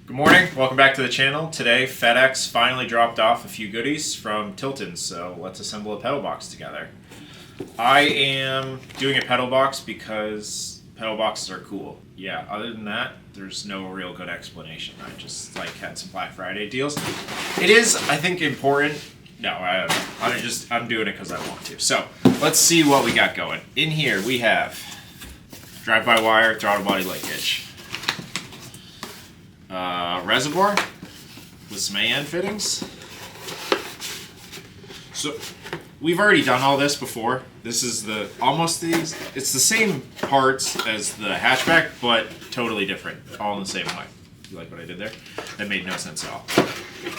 Good morning, welcome back to the channel. Today FedEx finally dropped off a few goodies from Tilton, so let's assemble a pedal box together. I am doing a pedal box because pedal boxes are cool. Yeah, other than that, there's no real good explanation. I just had some Black Friday deals. It is, I think, important. No, I'm doing it because I want to. So let's see what we got going. In here we have drive-by-wire throttle body light hitch. Reservoir with some AN fittings. So we've already done all this before. This is it's the same parts as the hatchback, but totally different, all in the same way. You like what I did there? That made no sense at all.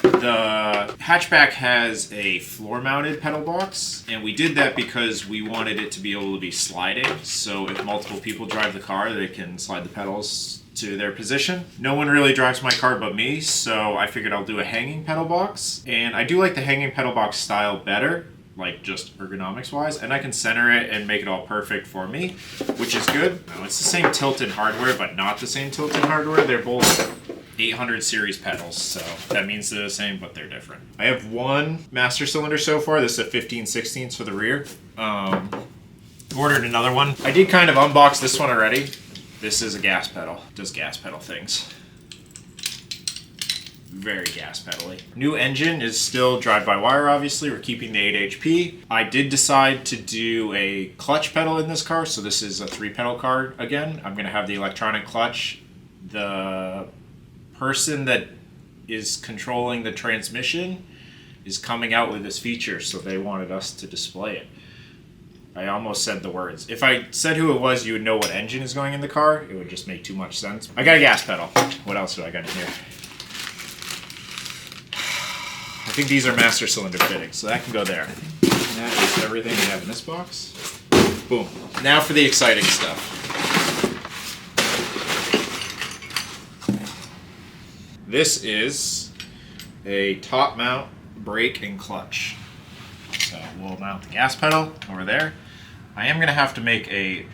The hatchback has a floor mounted pedal box, and we did that because we wanted it to be able to be sliding, so if multiple people drive the car, they can slide the pedals to their position. No one really drives my car but me, so I figured I'll do a hanging pedal box. And I do like the hanging pedal box style better, like just ergonomics wise, and I can center it and make it all perfect for me, which is good. Now, it's the same Tilton hardware, but not the same Tilton hardware. They're both 800 series pedals, so that means they're the same, but they're different. I have one master cylinder so far. This is a 15/16 for the rear. Ordered another one. I did kind of unbox this one already. This is a gas pedal. It does gas pedal things. Very gas pedally. New engine is still drive-by-wire, obviously. We're keeping the 8 HP. I did decide to do a clutch pedal in this car, so this is a 3-pedal car again. I'm gonna have the electronic clutch. The person that is controlling the transmission is coming out with this feature, so they wanted us to display it. I almost said the words. If I said who it was, you would know what engine is going in the car. It would just make too much sense. I got a gas pedal. What else do I got in here? I think these are master cylinder fittings, so that can go there. And that is everything we have in this box. Boom. Now for the exciting stuff. This is a top mount brake and clutch. So we'll mount the gas pedal over there. I am going to have to make a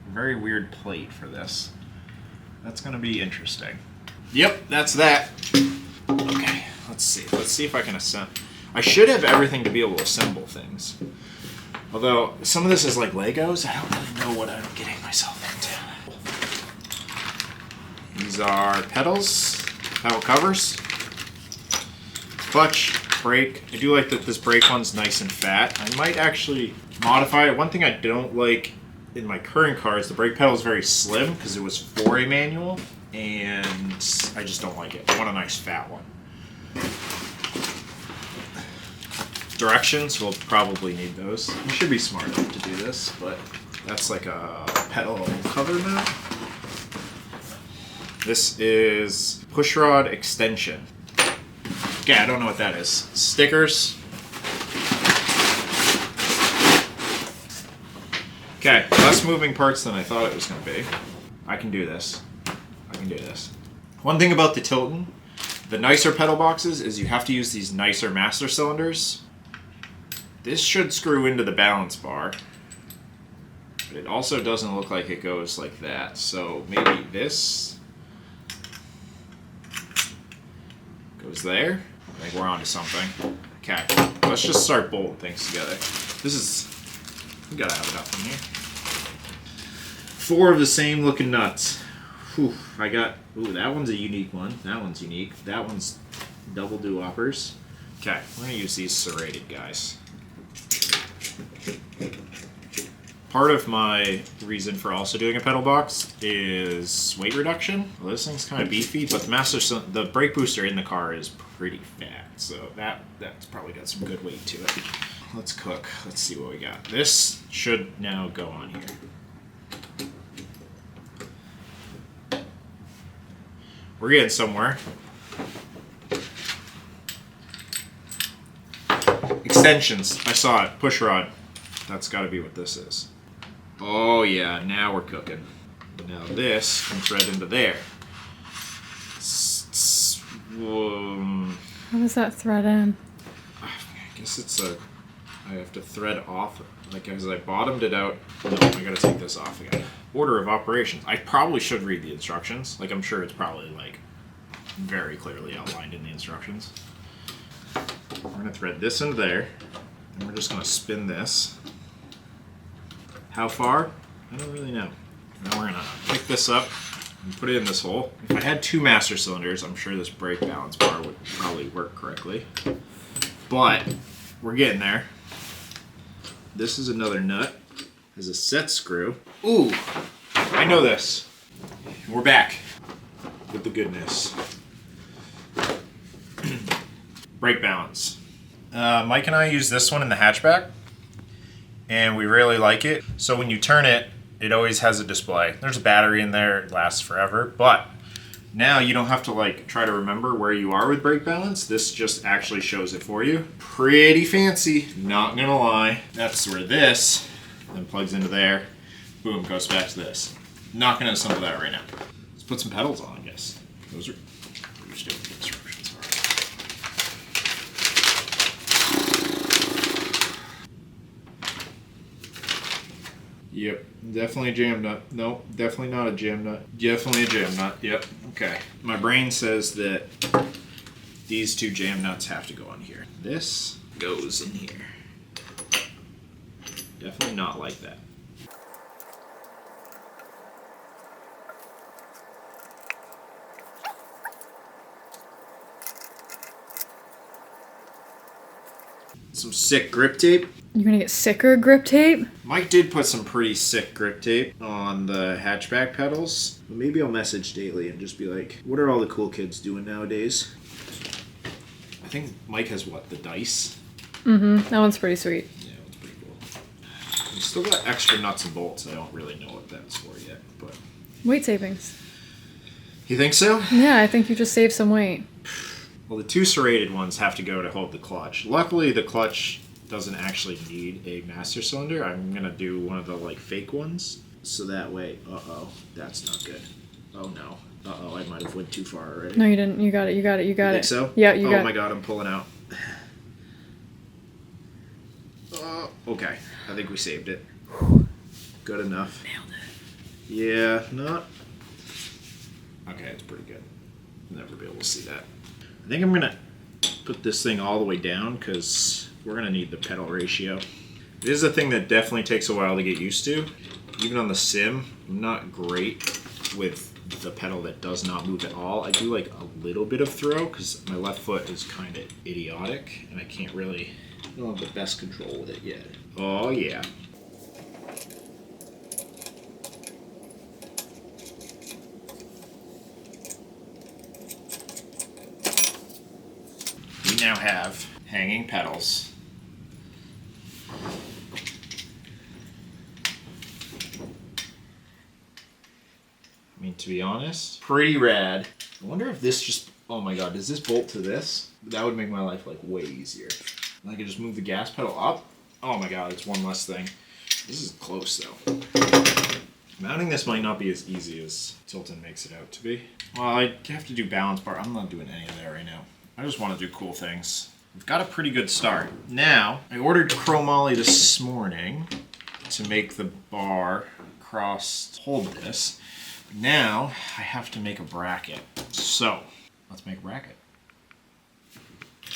very weird plate for this. That's going to be interesting. Yep, that's that. Okay, let's see. Let's see if I can assemble. I should have everything to be able to assemble things. Although, some of this is like Legos. I don't really know what I'm getting myself into. These are pedals, pedal covers, clutch, brake. I do like that this brake one's nice and fat. I might actually modify it. One thing I don't like in my current car is the brake pedal is very slim because it was for a manual, and I just don't like it. I want a nice fat one. Directions, we'll probably need those. We should be smart enough to do this, but that's like a pedal cover mount. This is pushrod extension. Okay, I don't know what that is. Stickers. Okay, less moving parts than I thought it was going to be. I can do this. One thing about the Tilton, the nicer pedal boxes, is you have to use these nicer master cylinders. This should screw into the balance bar, but it also doesn't look like it goes like that. So maybe this goes there. I think we're onto something. Okay, let's just start bolting things together. We gotta have enough in here. 4 of the same looking nuts. Whew, that one's a unique one. That one's unique. That one's double do-uppers. Okay, we're gonna use these serrated guys. Part of my reason for also doing a pedal box is weight reduction. Well, this thing's kind of beefy, but the brake booster in the car is pretty fat, so that's probably got some good weight to it. Let's cook. Let's see what we got. This should now go on here. We're getting somewhere. Extensions. I saw it. Push rod. That's got to be what this is. Oh yeah, now we're cooking. Now this can thread into there. How does that thread in? I guess I have to thread off, like as I bottomed it out. No, I gotta take this off again. Order of operations. I probably should read the instructions. Like, I'm sure it's probably like very clearly outlined in the instructions. We're going to thread this into there, and we're just going to spin this. How far? I don't really know. Now we're going to pick this up and put it in this hole. If I had 2 master cylinders, I'm sure this brake balance bar would probably work correctly. But we're getting there. This is another nut. Has a set screw. Ooh, I know this. We're back with the goodness. Brake balance. Mike and I use this one in the hatchback, and we really like it. So when you turn it, it always has a display. There's a battery in there, it lasts forever, but now you don't have to like try to remember where you are with brake balance. This just actually shows it for you. Pretty fancy, not gonna lie. That's where this then plugs into there. Boom, goes back to this. Not gonna assemble that right now. Let's put some pedals on, I guess. Those are pretty stupid instructions. Yep, definitely a jam nut. Nope, definitely not a jam nut. Definitely a jam nut. Yep, okay. My brain says that these 2 jam nuts have to go on here. This goes in here. Definitely not like that. Some sick grip tape. You're gonna get sicker grip tape? Mike did put some pretty sick grip tape on the hatchback pedals. Maybe I'll message Daily and just be like, what are all the cool kids doing nowadays? I think Mike has what, the dice? Mm-hmm, that one's pretty sweet. Yeah, that's pretty cool. We still got extra nuts and bolts. I don't really know what that's for yet, but... Weight savings. You think so? Yeah, I think you just saved some weight. Well, the 2 serrated ones have to go to hold the clutch. Luckily, the clutch doesn't actually need a master cylinder. I'm gonna do one of the like fake ones, so that way, that's not good. Oh no, I might have went too far already. No, you didn't. You got it. You got it. You got You it. think so? Yeah, you got it. Oh my god, I'm pulling out. Okay, I think we saved it. Good enough. Nailed it. Yeah, not. Okay, it's pretty good. I'll never be able to see that. I think I'm gonna put this thing all the way down because we're gonna need the pedal ratio. It is a thing that definitely takes a while to get used to. Even on the sim, I'm not great with the pedal that does not move at all. I do like a little bit of throw because my left foot is kind of idiotic and I don't have the best control with it yet. Oh yeah. We now have hanging pedals. I mean, to be honest, pretty rad. I wonder if this just, oh my god, does this bolt to this? That would make my life like way easier. And I could just move the gas pedal up. Oh my god, it's one less thing. This is close though. Mounting this might not be as easy as Tilton makes it out to be. Well, I have to do balance bar. I'm not doing any of that right now. I just want to do cool things. We've got a pretty good start. Now, I ordered chromoly this morning to make the bar cross hold this. Now, I have to make a bracket. So, let's make a bracket.